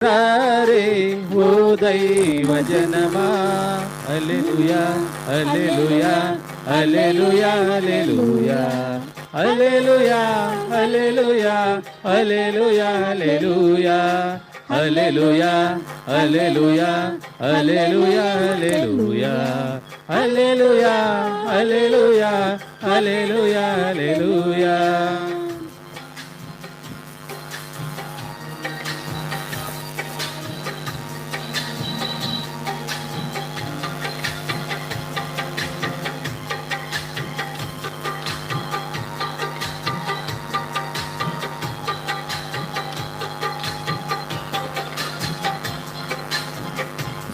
రే ఓ దైవ జనమా, హల్లెలూయా హల్లెలూయా హల్లెలూయా హల్లెలూయా హల్లెలూయా హల్లెలూయా హల్లెలూయా హల్లెలూయా హల్లెలూయా హల్లెలూయా హల్లెలూయా హల్లెలూయా హల్లెలూయా హల్లెలూయా హల్లెలూయా హల్లెలూయా.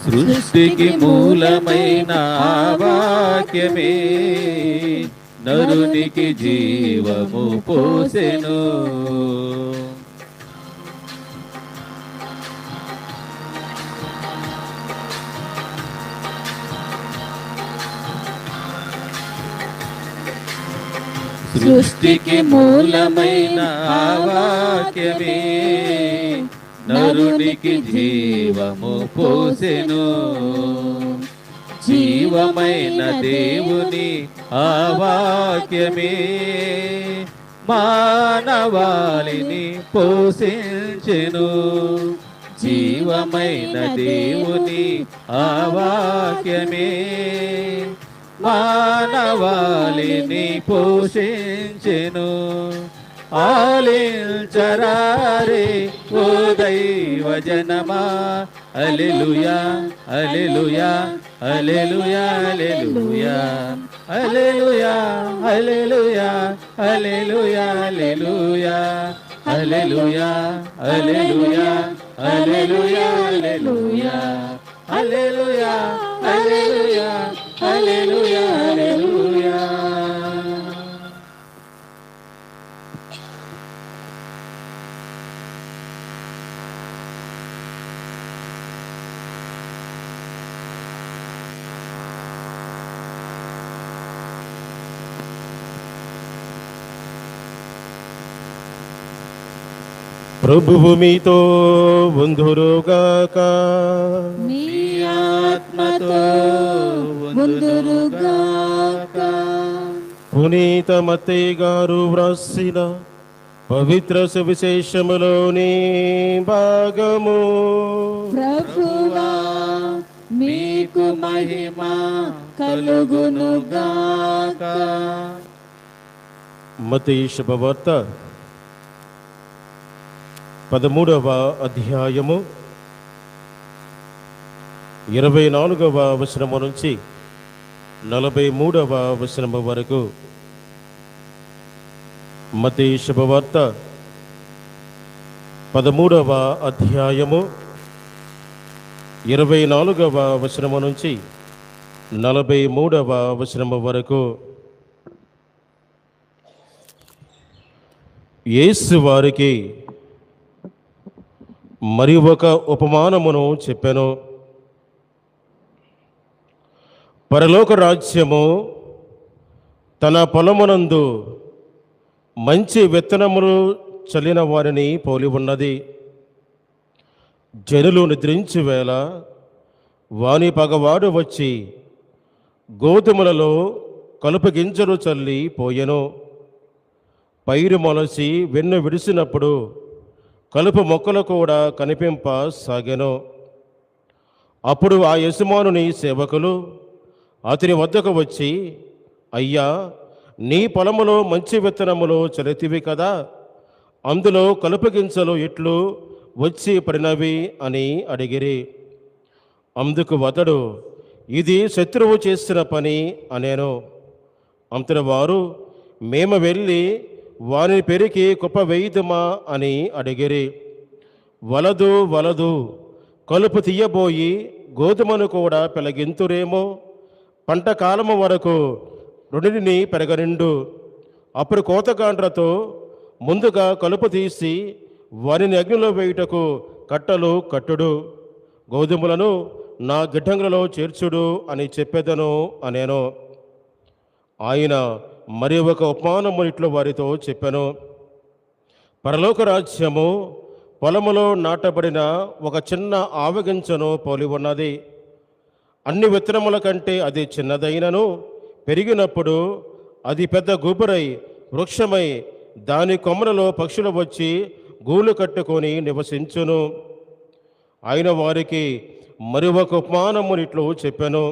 సృష్టికి మూలమైన ఆ వాక్యమే నరునికి జీవము పోసెను. సృష్టికి మూలమైన ఆ వాక్యమే నరునికి జీవము పోసెను. జీవమైన దేవుని ఆ వాక్యమే మానవాళిని పోషించెను. జీవమైన దేవుని ఆ వాక్యమే మానవాళిని పోషించెను. ఆలించరారే ఓ దైవ జనమా, హల్లెలూయా హల్లెలూయా హల్లెలూయా హల్లెలూయా హల్లెలూయా హల్లెలూయా హల్లెలూయా హల్లెలూయా హల్లెలూయా హల్లెలూయా హల్లెలూయా హల్లెలూయా హల్లెలూయా హల్లెలూయా హల్లెలూయా హల్లెలూయా. ప్రభువు మీతో ఉందురుగాక. మీ ఆత్మతో ఉందురుగాక. పునీత మత్తయి గారు వ్రాసిన పవిత్ర సువిశేషములోని భాగము. ప్రభువా మీకు మహిమ కలుగునుగాక. మత్తయి శుభవార్త 13వ అధ్యాయము 24వ వచనము నుంచి 43వ వచనము వరకు. మత్తయి శుభవార్త 13వ అధ్యాయము 24వ వచనము నుంచి 43వ వచనము వరకు. యేసు వారికి మరి ఒక ఉపమానమును చెప్పెను. పరలోక రాజ్యము తన పొలమునందు మంచి విత్తనములు చల్లిన వారిని పోలి ఉన్నది. జనులు నిద్రించు వేళ వాని పగవాడు వచ్చి గోధుమలలో కలుపు గింజలు చల్లి పోయెను. పైరు మొలసి వెన్ను విడిసినప్పుడు కలుపు మొక్కలు కూడా కనిపింప సాగెను. అప్పుడు ఆ యజమానుని సేవకులు అతని వద్దకు వచ్చి, అయ్యా, నీ పొలములో మంచి విత్తనములు చలితివి కదా, అందులో కలుపు గింజలు ఎట్లు వచ్చి పడినవి అని అడిగిరి. అందుకు అతడు, ఇది శత్రువు చేసిన పని అనేను. అంతటి వారు, మేము వెళ్ళి వారిని పెరికి కుప్ప వేయుదుమా అని అడిగిరి. వలదు వలదు, కలుపు తీయబోయి గోధుమను కూడా పెలగింతురేమో, పంట కాలము వరకు రెండిని పెరగనిండు. అప్పుడు కోతగాండ్రతో ముందుగా కలుపు తీసి వారిని అగ్నిలో వేయుటకు కట్టలు కట్టుడు, గోధుమలను నా గిడ్డంగులలో చేర్చుడు అని చెప్పెదను అనేను. ఆయన మరి ఒక ఉపమానము ఇట్లు వారితో చెప్పెను. పరలోక రాజ్యము పొలములో నాటబడిన ఒక చిన్న ఆవగింజను పోలి ఉన్నది. అన్ని విత్తనముల కంటే అది చిన్నదైనను పెరిగినప్పుడు అది పెద్ద గుబురై వృక్షమై దాని కొమ్మలలో పక్షులు వచ్చి గూళ్ళు కట్టుకొని నివసించును. ఆయన వారికి మరి ఒక ఉపమానమునిట్లు చెప్పాను.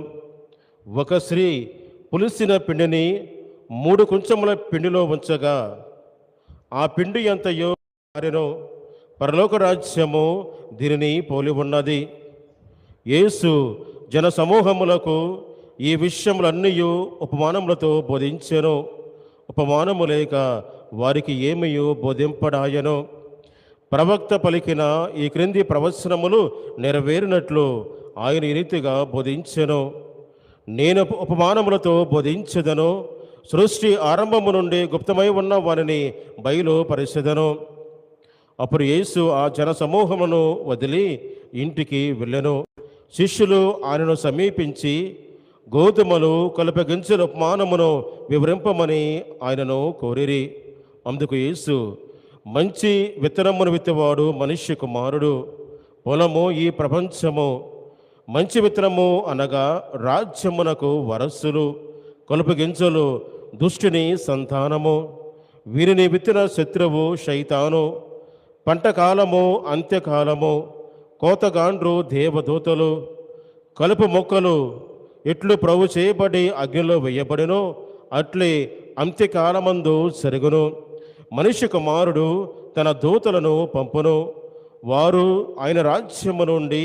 ఒక స్త్రీ పులిసిన పిండిని 3 కుంచముల పిండిలో ఉంచగా ఆ పిండి ఎంతయో మారెను. పరలోక రాజ్యము దీనిని పోలి ఉన్నది. యేసు జన సమూహములకు ఈ విషయములన్నీ ఉపమానములతో బోధించెను. ఉపమానము లేక వారికి ఏమయో బోధింపడాయను. ప్రవక్త పలికిన ఈ క్రింది ప్రవచనములు నెరవేరినట్లు ఆయన ఈ రీతిగా బోధించెను. నేను ఉపమానములతో బోధించెదను, సృష్టి ఆరంభము నుండి గుప్తమై ఉన్న వారిని బయలుపరిచెదను. అప్పుడు యేసు ఆ జన సమూహమును వదిలి ఇంటికి వెళ్ళెను. శిష్యులు ఆయనను సమీపించి గోధుమలు కలుపగించిన ఉపమానమును వివరింపమని ఆయనను కోరిరి. అందుకు యేసు, మంచి విత్తనమును విత్తేవాడు మనుష్య కుమారుడు. పొలము ఈ ప్రపంచము. మంచి విత్తనము అనగా రాజ్యమునకు వారసులు. కలుపు గింజలు దుష్టుని సంతానము. వీరిని విత్తిన శత్రువు శైతాను. పంటకాలము అంత్యకాలము. కోతగాండ్రు దేవదూతలు. కలుపు మొక్కలు ఎట్లు ప్రభు చేయబడి అగ్నిలో వేయబడినో అట్లే అంత్యకాలమందు జరుగును. మనిషి కుమారుడు తన దూతలను పంపును. వారు ఆయన రాజ్యము నుండి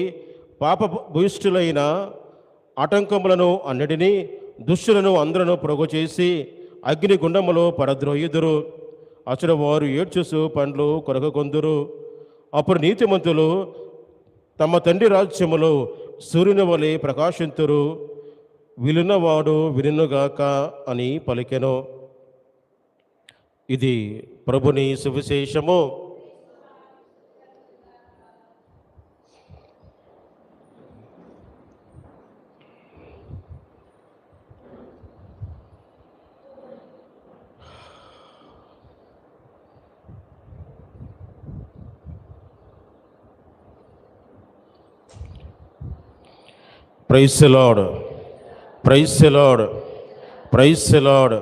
పాప భూయిష్ఠులైన ఆటంకములను అన్నిటినీ దుష్టులను అందరూ పొరుగు చేసి అగ్నిగుండములో పరద్రోయుదురు. అసలు వారు ఏడ్చుసు పండ్లు కొరకొందురు. అప్పుడు నీతిమంతులు తమ తండ్రి రాజ్యములో సూర్యుని వలె ప్రకాశింతురు. విలునవాడు వినుగాక అని పలికెను. ఇది ప్రభుని సువిశేషము. Praise the lord, praise the lord, praise the lord,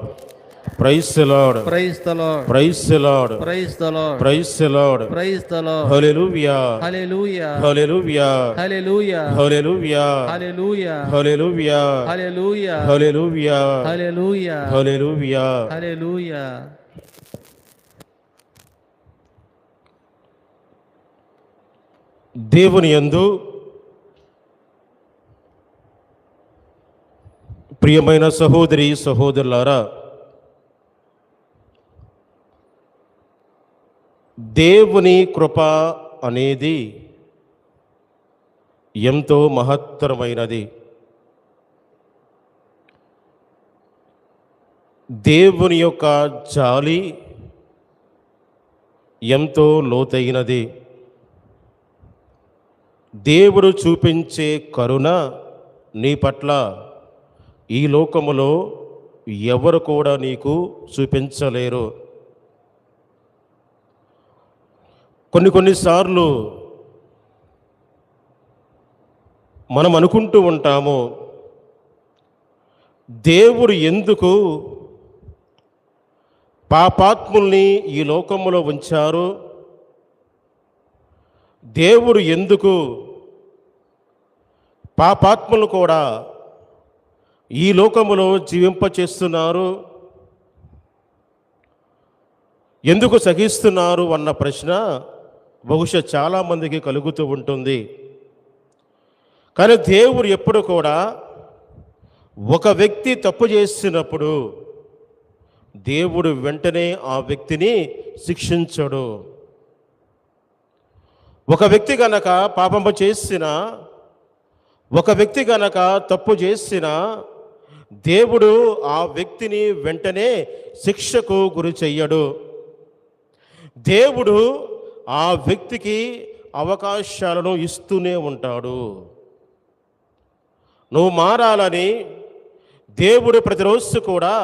praise the lord, praise the lord, praise the lord, praise the lord, praise the lord, praise the lord. హల్లెలూయా, హల్లెలూయా, హల్లెలూయా, హల్లెలూయా, హల్లెలూయా, హల్లెలూయా, హల్లెలూయా, హల్లెలూయా, హల్లెలూయా, హల్లెలూయా, హల్లెలూయా. హల్లెలూయా. దేవుని యందు ప్రియమైన సహోదరి సహోదరులారా, దేవుని కృప అనేది ఎంతో మహత్తరమైనది. దేవుని యొక్క జాలి ఎంతో లోతైనది. దేవుడు చూపించే కరుణ నీ పట్ల ఈ లోకములో ఎవరు కూడా నీకు చూపించలేరు. కొన్నిసార్లు మనం అనుకుంటూ ఉంటాము, దేవుడు ఎందుకు పాపాత్ముల్ని ఈ లోకములో ఉంచారు, దేవుడు ఎందుకు పాపాత్ములు కూడా ఈ లోకములో జీవింపచేస్తున్నారు, ఎందుకు సహిస్తున్నారు అన్న ప్రశ్న బహుశా చాలామందికి కలుగుతూ ఉంటుంది. కానీ దేవుడు ఎప్పుడు కూడా ఒక వ్యక్తి తప్పు చేసినప్పుడు దేవుడు వెంటనే ఆ వ్యక్తిని శిక్షించడు. ఒక వ్యక్తి గనక పాపము చేసిన, ఒక వ్యక్తి గనక తప్పు చేసిన, దేవుడు ఆ వ్యక్తిని వెంటనే శిక్షకు గురి చెయ్యడు. దేవుడు ఆ వ్యక్తికి అవకాశాలను ఇస్తూనే ఉంటాడు. నువ్వు మారాలని దేవుడు ప్రతిరోజు కూడా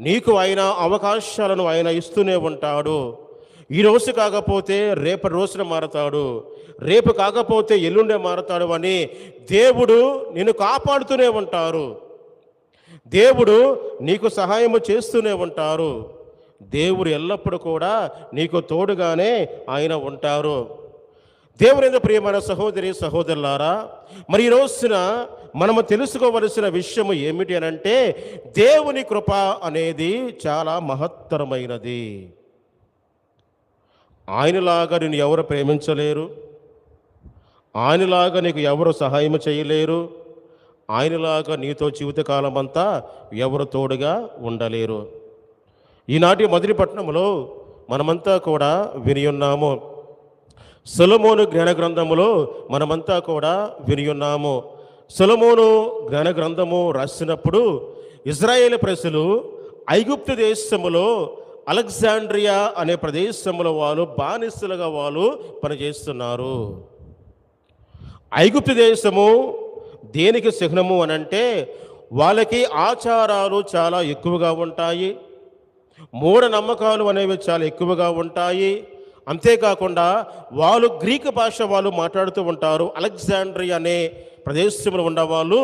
నీకు ఆయన అవకాశాలను ఆయన ఇస్తూనే ఉంటాడు. ఈ రోజు కాకపోతే రేపటి రోజున మారతాడు, రేపు కాకపోతే ఎల్లుండే మారతాడు అని దేవుడు నిన్ను కాపాడుతూనే ఉంటారు. దేవుడు నీకు సహాయము చేస్తూనే ఉంటారు. దేవుడు ఎల్లప్పుడూ కూడా నీకు తోడుగానే ఆయన ఉంటారు. దేవుని యందు ప్రియమైన సహోదరి సహోదరులారా, మరి ఈ రోజున మనము తెలుసుకోవలసిన విషయము ఏమిటి అనంటే, దేవుని కృప అనేది చాలా మహత్తరమైనది. ఆయనలాగా నిన్ను ఎవరు ప్రేమించలేరు, ఆయనలాగా నీకు ఎవరు సహాయం చేయలేరు, ఆయనలాగా నీతో జీవితకాలం అంతా ఎవరు తోడుగా ఉండలేరు. ఈనాటి మొదటి పట్టణంలో మనమంతా కూడా విని ఉన్నాము. సొలొమోను జ్ఞాన గ్రంథములో మనమంతా కూడా విని ఉన్నాము. సొలొమోను జ్ఞాన గ్రంథము రాసినప్పుడు ఇజ్రాయేల్ ప్రజలు ఐగుప్తు దేశములో అలెగ్జాండ్రియా అనే ప్రదేశంలో వాళ్ళు బానిసలుగా వాళ్ళు పనిచేస్తున్నారు. ఐగుప్తు దేశము దేనికి చిహ్నము అనంటే, వాళ్ళకి ఆచారాలు చాలా ఎక్కువగా ఉంటాయి, మూఢనమ్మకాలు అనేవి చాలా ఎక్కువగా ఉంటాయి. అంతేకాకుండా వాళ్ళు గ్రీకు భాష వాళ్ళు మాట్లాడుతూ ఉంటారు. అలెగ్జాండ్రియా అనే ప్రదేశంలో ఉన్నవాళ్ళు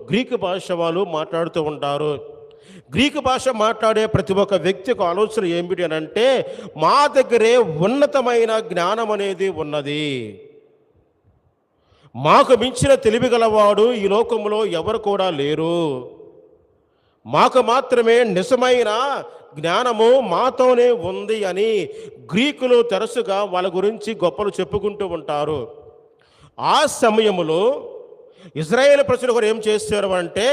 గ్రీకు భాష వాళ్ళు మాట్లాడుతూ ఉంటారు. గ్రీకు భాష మాట్లాడే ప్రతి ఒక్క వ్యక్తికి ఆలోచన ఏమిటి అని అంటే, మా దగ్గరే ఉన్నతమైన జ్ఞానం అనేది ఉన్నది, మాకు మించిన తెలివి గలవాడు ఈ లోకంలో ఎవరు కూడా లేరు, మాకు మాత్రమే నిజమైన జ్ఞానము మాతోనే ఉంది అని గ్రీకులు తరచుగా వాళ్ళ గురించి గొప్పలు చెప్పుకుంటూ ఉంటారు. ఆ సమయంలో ఇజ్రాయేల్ ప్రజలు కూడా ఏం చేశారు అంటే,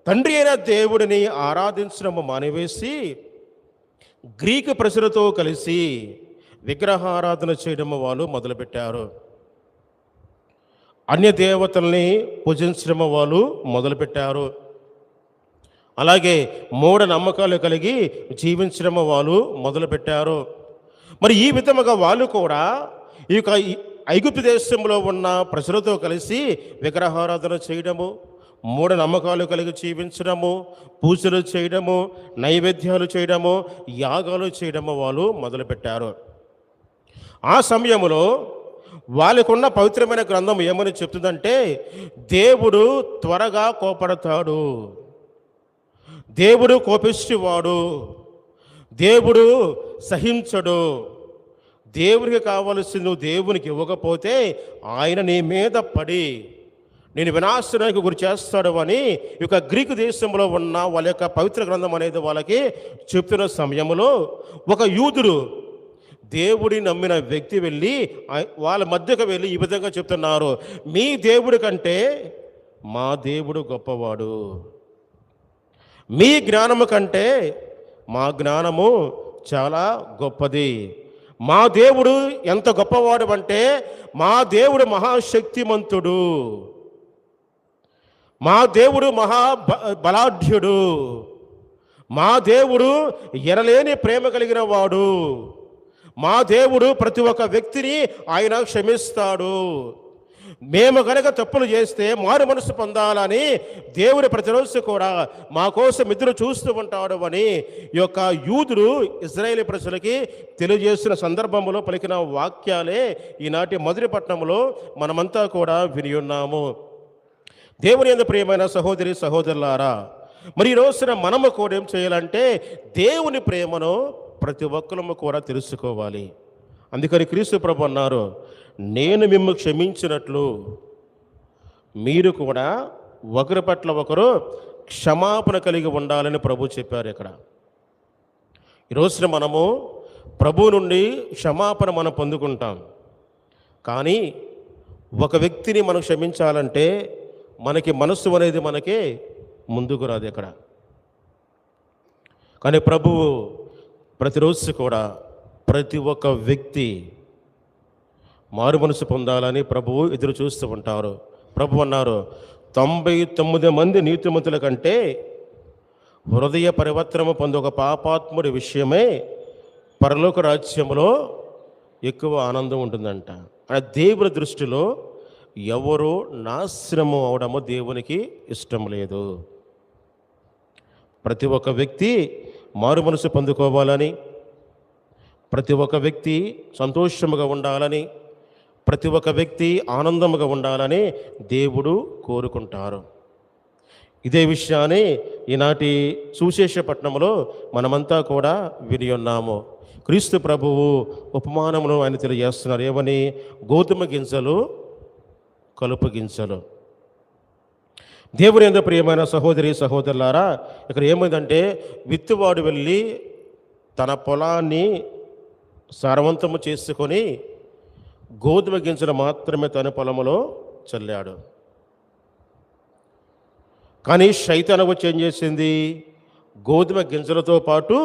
తండ్రి అయిన దేవుడిని ఆరాధించడం మానివేసి గ్రీకు ప్రజలతో కలిసి విగ్రహారాధన చేయడం వాళ్ళు మొదలుపెట్టారు. అన్య దేవతల్ని పూజించడం వాళ్ళు మొదలుపెట్టారు. అలాగే మూఢ నమ్మకాలు కలిగి జీవించడం వాళ్ళు మొదలుపెట్టారు. మరి ఈ విధముగా వాళ్ళు కూడా ఈ యొక్క ఐగుప్తు దేశంలో ఉన్న ప్రజలతో కలిసి విగ్రహారాధన చేయడము, మూఢ నమ్మకాలు కలిగి జీవించడము, పూజలు చేయడము, నైవేద్యాలు చేయడము, యాగాలు చేయడము వాళ్ళు మొదలుపెట్టారు. ఆ సమయంలో వాళ్ళకున్న పవిత్రమైన గ్రంథం ఏమని చెప్తుందంటే, దేవుడు త్వరగా కోపడతాడు, దేవుడు కోపిష్టివాడు, దేవుడు సహించడు, దేవుడికి కావలసింది నువ్వు దేవునికి ఇవ్వకపోతే ఆయన నీ మీద పడి నేను వినాశనానికి గురి చేస్తాడు అని ఈ యొక్క గ్రీకు దేశంలో ఉన్న వాళ్ళ యొక్క పవిత్ర గ్రంథం అనేది వాళ్ళకి చెప్తున్న సమయంలో ఒక యూదుడు దేవుడిని నమ్మిన వ్యక్తి వెళ్ళి వాళ్ళ మధ్యకు వెళ్ళి ఈ విధంగా చెప్తున్నారు, మీ దేవుడి కంటే మా దేవుడు గొప్పవాడు, మీ జ్ఞానము కంటే మా జ్ఞానము చాలా గొప్పది, మా దేవుడు ఎంత గొప్పవాడు అంటే మా దేవుడు మహాశక్తిమంతుడు, మా దేవుడు బలాఢ్యుడు, మా దేవుడు ఎనలేని ప్రేమ కలిగిన వాడు, మా దేవుడు ప్రతి ఒక్క వ్యక్తిని ఆయన క్షమిస్తాడు, మేము కనుక తప్పులు చేస్తే మారు మనసు పొందాలని దేవుడు ప్రతిరోజు కూడా మా కోసం ఎదురు చూస్తూ ఉంటాడు అని ఈ యొక్క యూదుడు ఇజ్రాయేలీ ప్రజలకి తెలియజేస్తున్న సందర్భంలో పలికిన వాక్యాలే ఈనాటి మొదటి పట్టణంలో మనమంతా కూడా విని ఉన్నాము. దేవుని యందు ప్రియమైన సహోదరి సహోదరులారా, మరి ఈ రోజున మనము కూడా ఏం చేయాలంటే దేవుని ప్రేమను ప్రతి ఒక్కరము కూడా తెలుసుకోవాలి. అందుకని క్రీస్తు ప్రభు అన్నారు, నేను మిమ్ము క్షమించినట్లు మీరు కూడా ఒకరి పట్ల ఒకరు క్షమాపణ కలిగి ఉండాలని ప్రభు చెప్పారు. ఇక్కడ ఈరోజున మనము ప్రభు నుండి క్షమాపణ మనం పొందుకుంటాం, కానీ ఒక వ్యక్తిని మనం క్షమించాలంటే మనకి మనస్సు అనేది మనకి ముందుకు రాదు ఇక్కడ. కానీ ప్రభువు ప్రతిరోజు కూడా ప్రతి ఒక్క వ్యక్తి మారు మనసు పొందాలని ప్రభువు ఎదురు చూస్తూ ఉంటారు. ప్రభు అన్నారు, 99 మంది నీతిమంతుల కంటే హృదయ పరివర్తనము పొంది ఒక పాపాత్ముడి విషయమే పరలోక రాజ్యంలో ఎక్కువ ఆనందం ఉంటుందంట. దేవుని దృష్టిలో ఎవరు నాశనము అవడమో దేవునికి ఇష్టం లేదు. ప్రతి ఒక్క వ్యక్తి మారు మనసు పొందుకోవాలని, ప్రతి ఒక్క వ్యక్తి సంతోషముగా ఉండాలని, ప్రతి ఒక్క వ్యక్తి ఆనందముగా ఉండాలని దేవుడు కోరుకుంటారు. ఇదే విషయాన్ని ఈనాటి సువిశేషపట్నంలో మనమంతా కూడా విని ఉన్నాము. క్రీస్తు ప్రభువు ఉపమానమును ఆయన తెలియజేస్తున్నారు. ఏమని? గోధుమ గింజలు, కలుపు గింజలు. దేవుని యందు ప్రియమైన సహోదరి సహోదరులారా, ఇక్కడ ఏమైందంటే విత్తువాడు వెళ్ళి తన పొలాన్ని సారవంతము చేసుకొని గోధుమ గింజలు మాత్రమే తన పొలములో చల్లాడు. కానీ శైతాను వచ్చి ఏం చేసింది? గోధుమ గింజలతో పాటు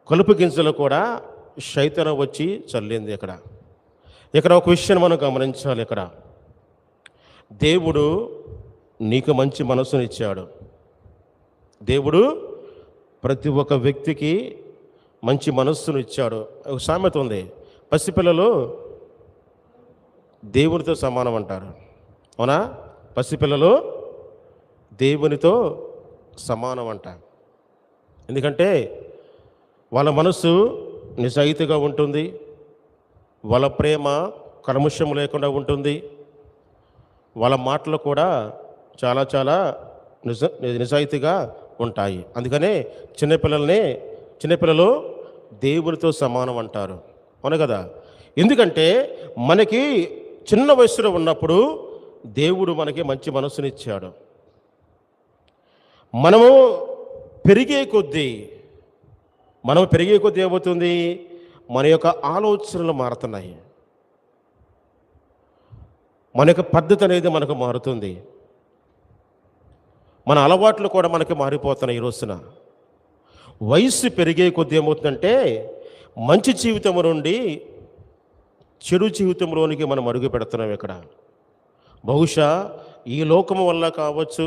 కలుపు గింజలు కూడా శైతాను వచ్చి చల్లింది. ఇక్కడ ఒక విషయం మనం గమనించాలి. దేవుడు నీకు మంచి మనసునిచ్చాడు. దేవుడు ప్రతి ఒక్క వ్యక్తికి మంచి మనస్సును ఇచ్చాడు. ఒక సామెత ఉంది, పసిపిల్లలు దేవునితో సమానం అంటారు. అవునా? పసిపిల్లలు దేవునితో సమానం అంట. ఎందుకంటే వాళ్ళ మనస్సు నిజాయితీగా ఉంటుంది, వాళ్ళ ప్రేమ కల్మషం లేకుండా ఉంటుంది, వాళ్ళ మాటలు కూడా చాలా చాలా నిజాయితీగా ఉంటాయి. అందుకనే చిన్నపిల్లలు దేవునితో సమానం అంటారు. అవును కదా? ఎందుకంటే మనకి చిన్న వయసులో ఉన్నప్పుడు దేవుడు మనకి మంచి మనసునిచ్చాడు. మనము పెరిగే కొద్దీ ఏమవుతుంది? మన యొక్క ఆలోచనలు మారుతున్నాయి, మన యొక్క పద్ధతి అనేది మనకు మారుతుంది, మన అలవాట్లు కూడా మనకి మారిపోతున్నాయి. ఈ రోజున వయసు పెరిగే కొద్దీ ఏమవుతుందంటే మంచి జీవితం నుండి చెడు జీవితంలోనికి మనం అడుగు పెడుతున్నాం. బహుశా ఈ లోకము వల్ల కావచ్చు,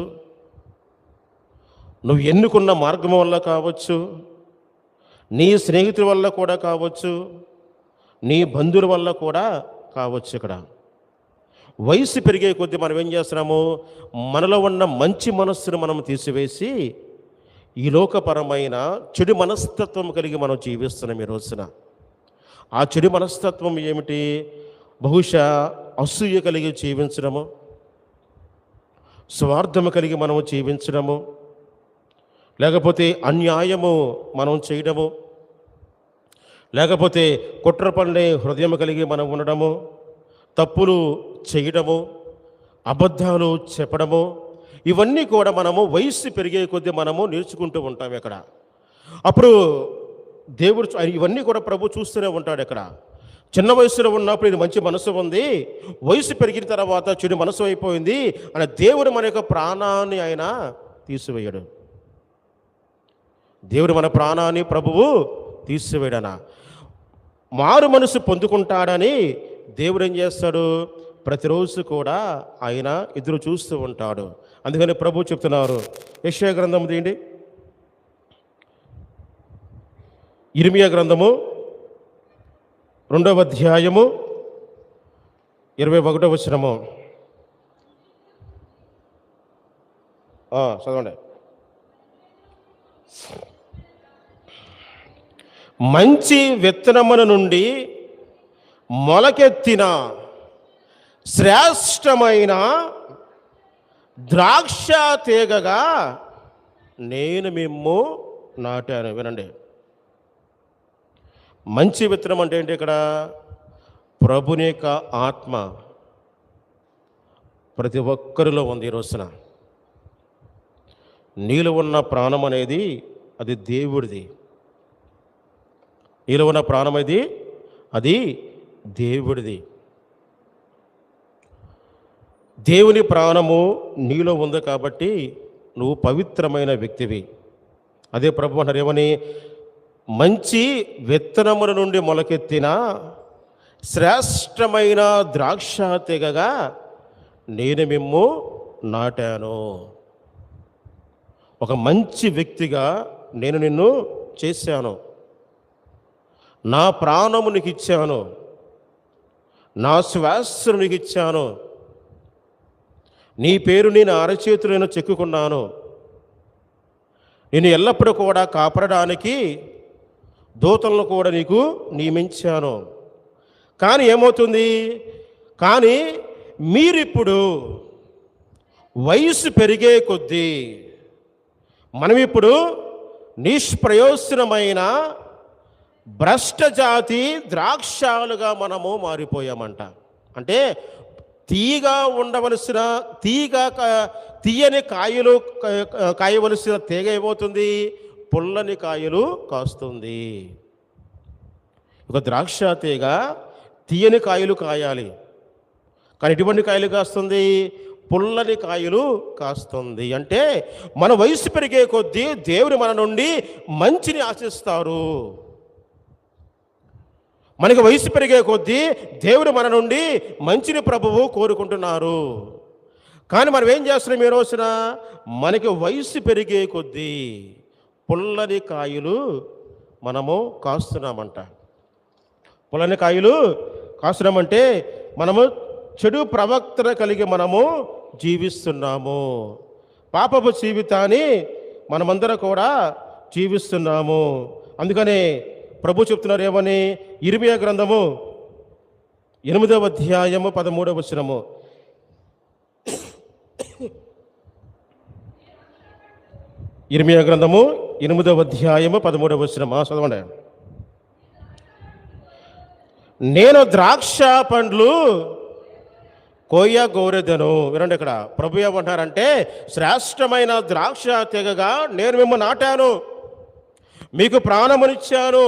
నువ్వు ఎన్నుకున్న మార్గం వల్ల కావచ్చు, నీ స్నేహితుల వల్ల కూడా కావచ్చు, నీ బంధువుల వల్ల కూడా కావచ్చు. వయసు పెరిగే కొద్దీ మనం ఏం చేస్తున్నాము? మనలో ఉన్న మంచి మనస్సును మనం తీసివేసి ఈ లోకపరమైన చెడు మనస్తత్వం కలిగి మనం జీవిస్తున్నాం ఈ రోజున. ఆ చెడు మనస్తత్వం ఏమిటి? బహుశా అసూయ కలిగి జీవించడము, స్వార్థము కలిగి మనము జీవించడము, లేకపోతే అన్యాయము మనం చేయడము, లేకపోతే కుట్ర పన్నే హృదయం కలిగి మనం ఉండడము, తప్పులు చేయడము, అబద్ధాలు చెప్పడము, ఇవన్నీ కూడా మనము వయస్సు పెరిగే కొద్దీ మనము నేర్చుకుంటూ ఉంటాం. అప్పుడు దేవుడు ఇవన్నీ కూడా ప్రభు చూస్తూనే ఉంటాడు. చిన్న వయసులో ఉన్నప్పుడు ఇది మంచి మనసు ఉంది, వయసు పెరిగిన తర్వాత చెడు మనసు అయిపోయింది అని దేవుడు మన యొక్క ప్రాణాన్ని ఆయన తీసివేయడు. దేవుడు మన ప్రాణాన్ని ప్రభువు తీసివేయడనా? మారు మనసు పొందుకుంటాడని దేవుడు ఏం చేస్తాడు? ప్రతిరోజు కూడా ఆయన ఎదురు చూస్తూ ఉంటాడు. అందుకని ప్రభు చెప్తున్నారు, యెషయా గ్రంథం తీయండి, ఇర్మియా గ్రంథము 2వ అధ్యాయము 21వ వచనము. చదవండి. మంచి విత్తనముల నుండి మొలకెత్తిన శ్రేష్టమైన ద్రాక్ష తీగగా నేను మిమ్ము నాటాను. వినండి, మంచి విత్తనం అంటే ఏంటి? ప్రభుని యొక్క ఆత్మ ప్రతి ఒక్కరిలో ఉంది. ఈ రోజున నీలో ఉన్న ప్రాణం అనేది అది దేవుడిది. నీలో ఉన్న ప్రాణం అది దేవుడిది. దేవుని ప్రాణము నీలో ఉంది కాబట్టి నువ్వు పవిత్రమైన వ్యక్తివి. అదే ప్రభు అంటారు ఏమని? మంచి విత్తనముల నుండి మొలకెత్తిన శ్రేష్టమైన ద్రాక్ష తీగగా నేను మిమ్ము నాటాను. ఒక మంచి వ్యక్తిగా నేను నిన్ను చేశాను, నా ప్రాణము నీకు ఇచ్చాను, నా శ్వాసను నీకు ఇచ్చాను, నీ పేరు నేను అరచేతులను చెక్కుకున్నాను, నేను ఎల్లప్పుడూ కూడా కాపాడడానికి దూతలను కూడా నీకు నియమించాను. కానీ ఏమవుతుంది? కానీ మీరిప్పుడు వయసు పెరిగే కొద్దీ మనమిప్పుడు నిష్ప్రయోజనమైన భ్రష్టజాతి ద్రాక్షాలుగా మనము మారిపోయామంట. అంటే తీయగా ఉండవలసిన తీయని కాయలు కాయవలసిన తీగ ఏమవుతుంది? పుల్లని కాయలు కాస్తుంది. ఒక ద్రాక్ష తీగ తీయని కాయలు కాయాలి, కానీ ఎటువంటి కాయలు కాస్తుంది? పుల్లని కాయలు కాస్తుంది. అంటే మన వయసు పెరిగే కొద్దీ దేవుడు మన నుండి మంచిని ఆశిస్తారు. మనకి వయసు పెరిగే కొద్దీ దేవుడు మన నుండి మంచిని ప్రభువు కోరుకుంటున్నారు. కానీ మనం ఏం చేస్తున్నాం? ఈ రోజున మనకి వయసు పెరిగే కొద్దీ పుల్లని కాయలు మనము కాస్తున్నామంట. పుల్లని కాయలు కాస్తున్నామంటే మనము చెడు ప్రవక్తన కలిగి మనము జీవిస్తున్నాము. పాపపు జీవితాన్ని మనమందరం కూడా జీవిస్తున్నాము. అందుకనే ప్రభు చెప్తున్నారు ఏమని? ఇర్మియా గ్రంథము 8వ అధ్యాయము 13వ వచనము. ఇర్మియా గ్రంథము 8వ అధ్యాయము 13వ వచనము చదవండి. నేను ద్రాక్ష పండ్లు కోయగోరెదను. వినండి, ఇక్కడ ప్రభు ఏమంటారంటే, శ్రేష్టమైన ద్రాక్ష తెగగా నేను మిమ్మల్ని నాటాను, మీకు ప్రాణమునిచ్చాను,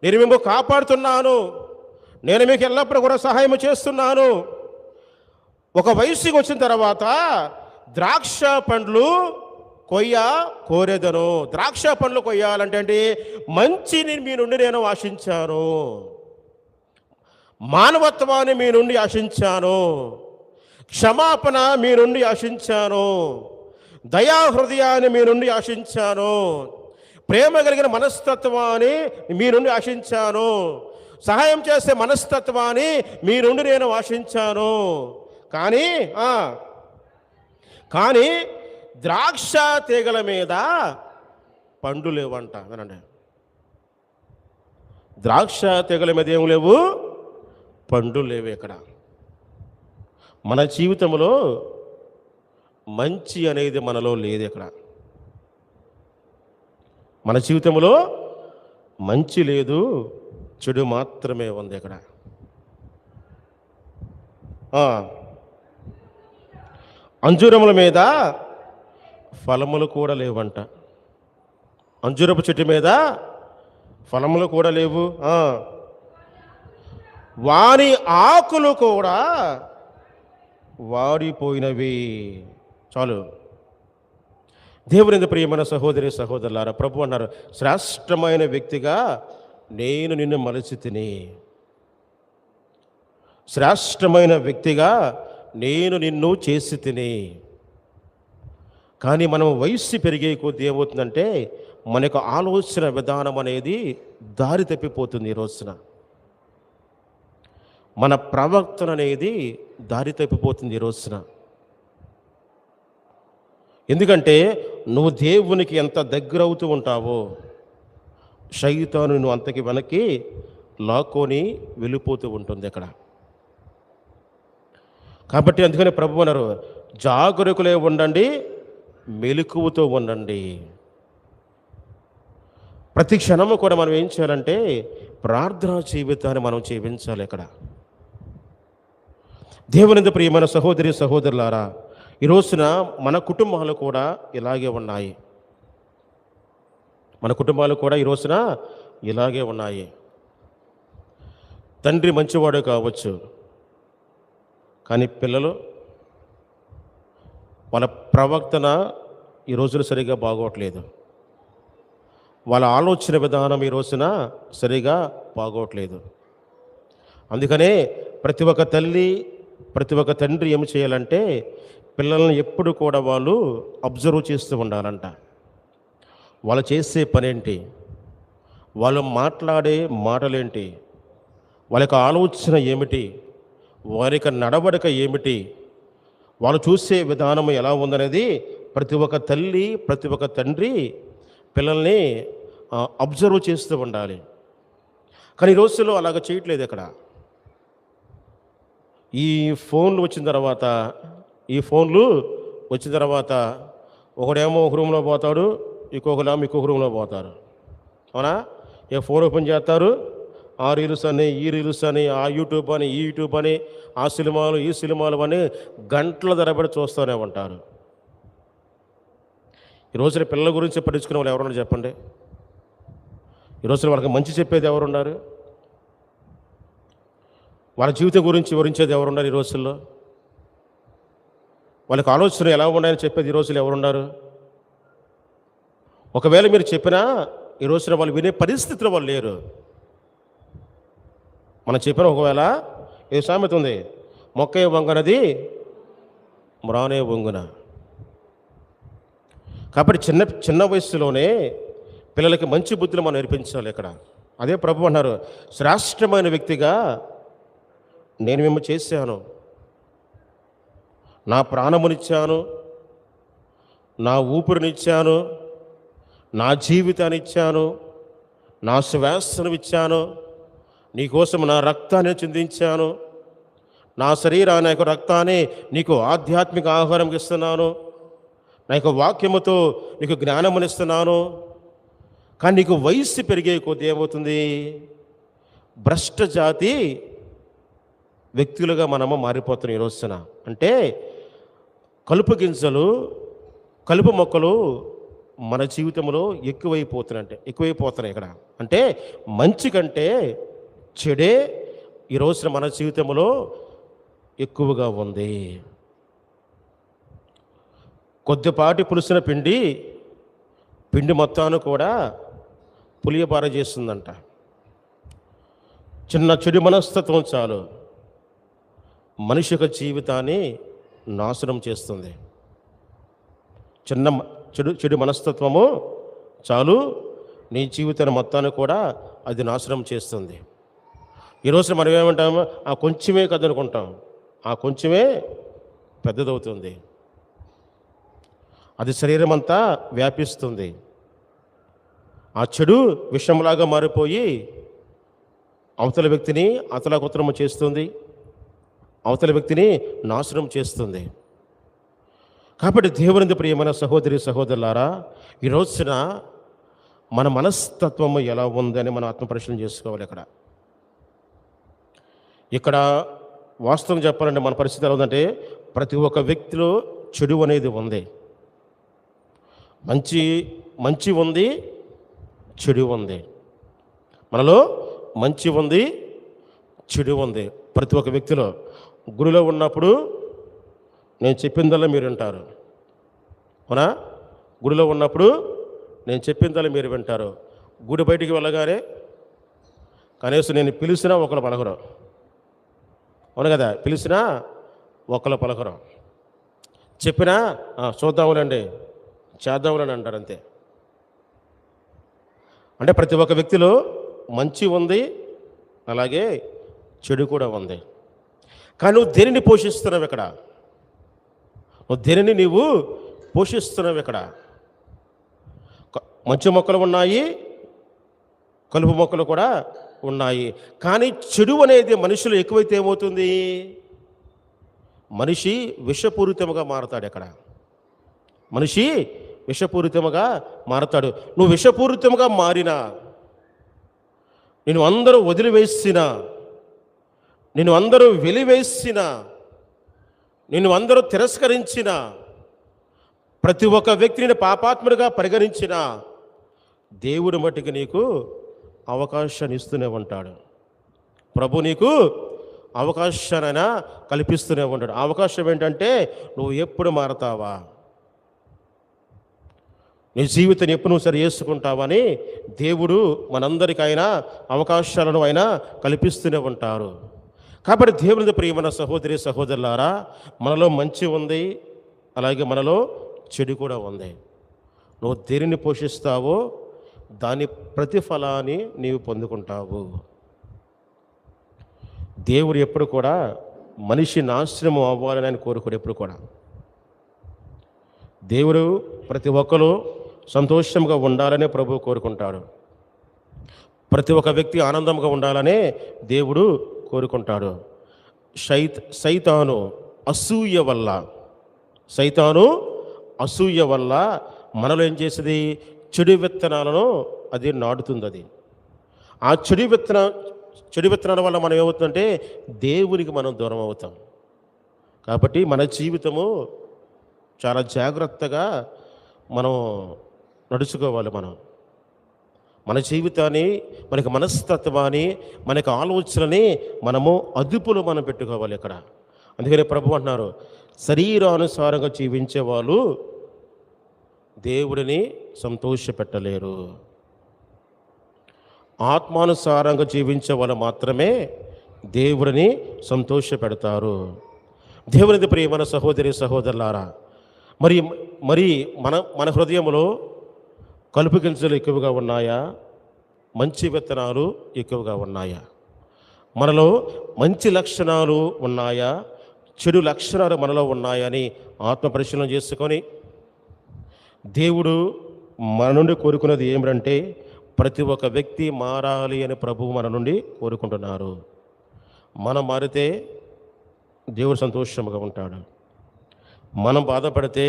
నేను మిమ్మల్ని కాపాడుతున్నాను, నేను మీకు ఎల్లప్పుడూ కూడా సహాయం చేస్తున్నాను. ఒక వయసుకి వచ్చిన తర్వాత ద్రాక్ష పండ్లు కోరెదను. ద్రాక్ష పండ్లు కొయ్యాలంటే అంటే మంచిని మీ నుండి నేను ఆశించాను, మానవత్వాన్ని మీ నుండి ఆశించాను, క్షమాపణ మీ నుండి ఆశించాను, దయాహృదయాన్ని మీ నుండి ఆశించాను, ప్రేమ కలిగిన మనస్తత్వాన్ని మీ నుండి ఆశించాను, సహాయం చేసే మనస్తత్వాన్ని మీ నుండి నేను ఆశించాను. కానీ ద్రాక్ష తీగల మీద పండు లేవంట. వినండి, ద్రాక్ష తీగల మీద ఏం లేవు? పండు లేవు. ఇక్కడ మన జీవితంలో మంచి అనేది మనలో లేదు. ఇక్కడ మన జీవితంలో మంచి లేదు, చెడు మాత్రమే ఉంది. ఇక్కడ అంజూరముల మీద ఫలములు కూడా లేవంట. అంజూరపు చెట్టు మీద ఫలములు కూడా లేవు. వారి ఆకులు కూడా వాడిపోయినవి. చాలు. దేవుని ప్రియమైన సహోదరి సహోదరులారా, ప్రభు అన్నారు, శ్రేష్టమైన వ్యక్తిగా నేను నిన్ను మలచి తిని, శ్రేష్టమైన వ్యక్తిగా నేను నిన్ను చేసి తిని. కానీ మనం వయస్సు పెరిగే కొద్దీ ఏమవుతుందంటే మనకు ఆలోచన విధానం అనేది దారి తప్పిపోతుంది. ఈ రోజున మన ప్రవర్తన అనేది దారి తప్పిపోతుంది ఈ రోజున. ఎందుకంటే నువ్వు దేవునికి ఎంత దగ్గర అవుతూ ఉంటావో శైతాను నువ్వు అంతకి వెనక్కి లాక్కొని వెళ్ళిపోతూ ఉంటుంది అక్కడ. కాబట్టి అందుకని ప్రభు అన్నారు, జాగరూకులే ఉండండి, మెలకువతో ఉండండి. ప్రతి క్షణము కూడా మనం ఏం చేయాలంటే ప్రార్థనా జీవితాన్ని మనం జీవించాలి. ఇక్కడ దేవుని ప్రియమైన సహోదరి సహోదరులారా, ఈ రోజున మన కుటుంబాలు కూడా ఇలాగే ఉన్నాయి. మన కుటుంబాలు కూడా ఈ రోజున ఇలాగే ఉన్నాయి. తండ్రి మంచివాడు కావచ్చు, కానీ పిల్లలు వాళ్ళ ప్రవర్తన ఈ రోజున సరిగా బాగోట్లేదు. వాళ్ళ ఆలోచన విధానం ఈ రోజున సరిగా బాగోట్లేదు. అందుకనే ప్రతి ఒక్క తల్లి, ప్రతి ఒక్క తండ్రి ఏం చేయాలంటే పిల్లల్ని ఎప్పుడు కూడా వాళ్ళు అబ్జర్వ్ చేస్తూ ఉండాలంట. వాళ్ళు చేసే పనేంటి, వాళ్ళు మాట్లాడే మాటలేంటి, వాళ్ళ యొక్క ఆలోచన ఏమిటి, వారి యొక్క నడవడిక ఏమిటి, వాళ్ళు చూసే విధానం ఎలా ఉందనేది ప్రతి ఒక్క తల్లి, ప్రతి ఒక్క తండ్రి పిల్లల్ని అబ్జర్వ్ చేస్తూ ఉండాలి. కానీ ఈ రోజుల్లో అలాగ చేయట్లేదు ఇక్కడ. ఈ ఫోన్లు వచ్చిన తర్వాత ఒకడేమో ఒక రూమ్లో పోతాడు, ఇంకొకరేమో ఇంకొక రూమ్లో పోతారు. అవునా? ఫోన్ ఓపెన్ చేస్తారు, ఆ రీల్స్ అని, ఈ రీల్స్ అని, ఆ యూట్యూబ్ అని, ఈ యూట్యూబ్ అని, ఆ సినిమాలు, ఈ సినిమాలు అని గంటల తరబడి చూస్తూనే ఉంటారు. ఈ రోజున పిల్లల గురించి పట్టించుకునే వాళ్ళు ఎవరున్నారు చెప్పండి? ఈ రోజున వాళ్ళకి మంచి చెప్పేది ఎవరున్నారు? వాళ్ళ జీవితం గురించి వివరించేది ఎవరున్నారు ఈ రోజుల్లో? వాళ్ళకి ఆలోచన ఎలా ఉన్నాయని చెప్పేది ఈ రోజుల్లో ఎవరున్నారు? ఒకవేళ మీరు చెప్పినా ఈ రోజున వాళ్ళు వినే పరిస్థితిలో వాళ్ళు లేరు. మనం చెప్పిన ఒకవేళ ఏ సామెత ఉంది, మొక్కే వంగనది మ్రానే వంగున. కాబట్టి చిన్న వయసులోనే పిల్లలకి మంచి బుద్ధులు మనం నేర్పించాలి ఇక్కడ. అదే ప్రభు అన్నారు, శ్రేష్టమైన వ్యక్తిగా నేను మిమ్మల్ని చేశాను, నా ప్రాణమునిచ్చాను, నా ఊపిరినిచ్చాను, నా జీవితాన్ని ఇచ్చాను, నా శ్వాసను ఇచ్చాను, నీకోసం నా రక్తాన్ని చిందించాను, నా శరీరాన్ని, నా యొక్క రక్తాన్ని నీకు ఆధ్యాత్మిక ఆహారం ఇస్తున్నాను, నా యొక్క వాక్యముతో నీకు జ్ఞానమునిస్తున్నాను. కానీ నీకు వయస్సు పెరిగే కొద్దీ ఏమవుతుంది? భ్రష్ట జాతి వ్యక్తులుగా మనము మారిపోతున్నాం ఈ రోజున. అంటే కలుపు గింజలు, కలుపు మొక్కలు మన జీవితంలో ఎక్కువైపోతున్నాయి ఇక్కడ. అంటే మంచి కంటే చెడే ఈ రోజున మన జీవితంలో ఎక్కువగా ఉంది. కొద్దిపాటి పులిసిన పిండి మొత్తాన్ని కూడా పులియబార చేస్తుందంట. చిన్న చెడు మనస్తత్వం చాలు మనిషి యొక్క జీవితాన్ని నాశనం చేస్తుంది. చిన్న చెడు మనస్తత్వము చాలు నీ జీవితాన్ని మొత్తాన్ని కూడా అది నాశనం చేస్తుంది. ఈరోజు మనం ఏమంటాము, ఆ కొంచెమే కదనుకుంటాం, ఆ కొంచెమే పెద్దదవుతుంది, అది శరీరం అంతా వ్యాపిస్తుంది. ఆ చెడు విషంలాగా మారిపోయి అవతల వ్యక్తిని అతలాకుతలము చేస్తుంది, అవతల వ్యక్తిని నాశనం చేస్తుంది. కాబట్టి దేవుని ప్రియమైన సహోదరులారా, ఈ రోజున మన మనస్తత్వము ఎలా ఉందని మనం ఆత్మపరిశీలన చేసుకోవాలి. ఇక్కడ వాస్తవం చెప్పాలంటే మన పరిస్థితి ఎలా ఉందంటే, ప్రతి ఒక్క వ్యక్తిలో చెడు అనేది ఉంది. మంచి ఉంది, చెడు ఉంది. మనలో మంచి ఉంది, చెడు ఉంది ప్రతి ఒక్క వ్యక్తిలో. గుడిలో ఉన్నప్పుడు నేను చెప్పిందల్లా మీరు వింటారు, అవునా? గుడిలో ఉన్నప్పుడు నేను చెప్పిందల్లా మీరు వింటారు. గుడి బయటికి వెళ్ళగానే కనీసం నేను పిలిచినా ఒకరు పలకరు, అవును కదా? పిలిచినా ఒకరు పలకరు, చెప్పినా చూద్దాములండి, చేద్దాములని అంటారు, అంతే. అంటే ప్రతి ఒక్క వ్యక్తిలో మంచి ఉంది, అలాగే చెడు కూడా ఉంది. కానీ నువ్వు దేనిని పోషిస్తున్నావు ఇక్కడ? నీవు పోషిస్తున్నావు ఇక్కడ. మంచి మొక్కలు ఉన్నాయి, కలుపు మొక్కలు కూడా ఉన్నాయి. కానీ చెడు అనేది మనుషులు ఎక్కువైతే ఏమవుతుంది? మనిషి విషపూరితముగా మారతాడు. మనిషి విషపూరితముగా మారతాడు. నువ్వు విషపూరితముగా మారినా, నేను అందరూ వదిలివేసినా, నేను అందరూ వెలివేసినా, నేను అందరూ తిరస్కరించిన, ప్రతి ఒక్క వ్యక్తిని పాపాత్ముడిగా పరిగణించిన దేవుడు మట్టుకు నీకు అవకాశాన్ని ఇస్తూనే ఉంటాడు. ప్రభు నీకు అవకాశానైనా కల్పిస్తూనే ఉంటాడు. అవకాశం ఏంటంటే నువ్వు ఎప్పుడు మారతావా, నీ జీవితాన్ని ఎప్పుడు నువ్వు సరి చేసుకుంటావని దేవుడు మనందరికైనా అవకాశాలను అయినా కల్పిస్తూనే ఉంటారు. కాబట్టి దేవుని ప్రియమైన సహోదరులారా, మనలో మంచి ఉంది, అలాగే మనలో చెడు కూడా ఉంది. నువ్వు దేనిని పోషిస్తావో దాని ప్రతిఫలాన్ని నీవు పొందుకుంటావు. దేవుడు ఎప్పుడు కూడా మనిషి నాశనం అవ్వాలని ఆయన కోరుకోడు. ఎప్పుడు కూడా దేవుడు ప్రతి ఒక్కరూ సంతోషంగా ఉండాలనే ప్రభువు కోరుకుంటాడు. ప్రతి ఒక్క వ్యక్తి ఆనందంగా ఉండాలనే దేవుడు కోరుకుంటాడు. సైతాను అసూయ వల్ల మనలో ఏం చేసేది, చెడు విత్తనాలను అది నాటుతుంది. అది ఆ చెడు విత్తనాల వల్ల మనం ఏమవుతుందంటే దేవునికి మనం దూరం అవుతాం. కాబట్టి మన జీవితము చాలా జాగ్రత్తగా మనం నడుచుకోవాలి. మన జీవితాన్ని, మనకి మనస్తత్వాన్ని, మనకి ఆలోచనని మనము అదుపులో మనం పెట్టుకోవాలి ఇక్కడ. అందుకని ప్రభు అంటున్నారు, శరీరానుసారంగా జీవించే వాళ్ళు దేవుడిని సంతోషపెట్టలేరు. ఆత్మానుసారంగా జీవించే వాళ్ళు మాత్రమే దేవుడిని సంతోషపెడతారు. దేవునిది ప్రియమైన సహోదరి సహోదరులారా, మరి మన హృదయంలో కలుపు గింజలు ఎక్కువగా ఉన్నాయా, మంచి విత్తనాలు ఎక్కువగా ఉన్నాయా? మనలో మంచి లక్షణాలు ఉన్నాయా, చెడు లక్షణాలు మనలో ఉన్నాయని ఆత్మ పరిశీలన చేసుకొని, దేవుడు మన నుండి కోరుకున్నది ఏమిటంటే ప్రతి ఒక్క వ్యక్తి మారాలి అని ప్రభువు మన నుండి కోరుకుంటున్నారు. మనం మారితే దేవుడు సంతోషంగా ఉంటాడు. మనం బాధపడితే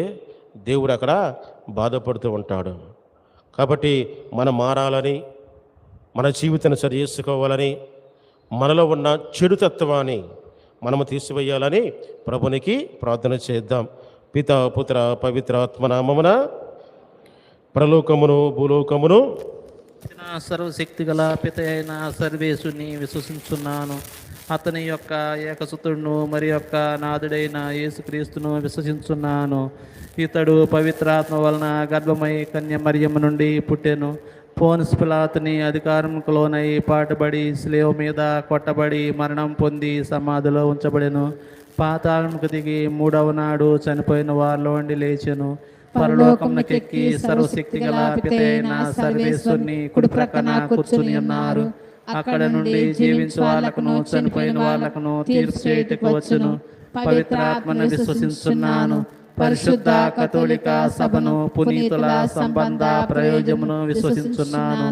దేవుడు అక్కడ బాధపడుతూ ఉంటాడు. కాబట్టి మనం మారాలని, మన జీవితాన్ని సరి చేసుకోవాలని, మనలో ఉన్న చెడు తత్వాన్ని మనము తీసివేయాలని ప్రభునికి ప్రార్థన చేద్దాం. పితా పుత్ర పవిత్రాత్మ నామమున పరలోకమును భూలోకమును సర్వశక్తి గల పిత అయిన సర్వేశుని విశ్వసించున్నాను. అతని యొక్క ఏకసుతుడును మరి యొక్క నాథుడైన యేసుక్రీస్తును విశ్వసించున్నాను. ఇతడు పవిత్రాత్మ వలన గర్భమై కన్య మరియమ్మ నుండి పుట్టెను. పోన్సు పిలాతుని అధికారంకు లోనై పాటుబడి శిలువ మీద కొట్టబడి మరణం పొంది సమాధిలో ఉంచబడెను. పాతాళముకు దిగి మూడవ నాడు చనిపోయిన వారిలో ఉండి లేచెను. పరలోకమునకెక్కి సర్వశక్తి గల పితైన సర్వేశ్వరుని కుడి ప్రక్కన కూర్చుని ఉన్నారు. అక్కడ నుండి జీవించు వాళ్ళకును చనిపోయిన వాళ్ళకును తీర్పు చేయుటకు వచ్చును. పవిత్రాత్మను విశ్వసించున్నాను. పరిశుద్ధ కథోలిక సభను, పునీతుల సంబంధ ప్రయోజమును విశ్వసించున్నాను.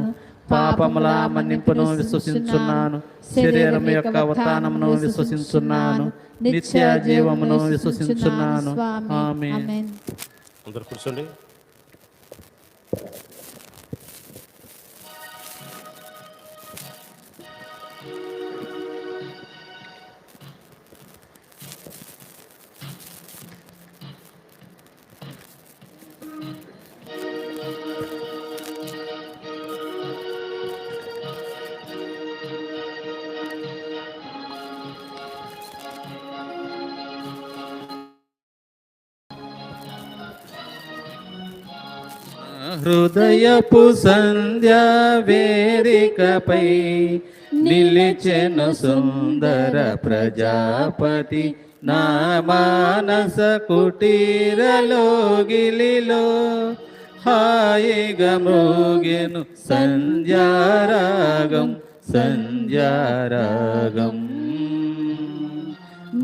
పాపముల మన్నింపును విశ్వసించున్నాను. శరీరం యొక్క ఉత్థానమును విశ్వసించున్నాను. నిత్య జీవమును విశ్వసించున్నాను. ఆమేన్. అందరూ కూర్చోండి. హృదయపు సంధ్యా వేదికపై నిలిచెను సుందర ప్రజాపతి. నా మానస కుటీరలో గిలిలో హాయిగా మృగెను సంధ్యారాగం సంధ్యారాగం.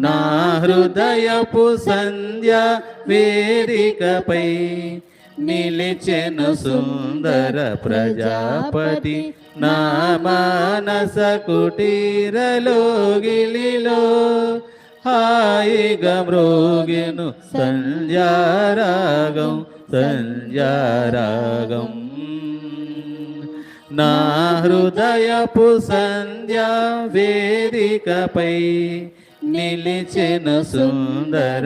నా హృదయపు సంధ్యా వేదికపై నిలిచెను సుందర ప్రజాపతి. నా మానస కుటీరలో గిలిలో హాయిగా మృగెను సంధ్యారాగం సంధ్యారాగం. నా హృదయపు సంధ్యా వేదికపై నిలిచెను సుందర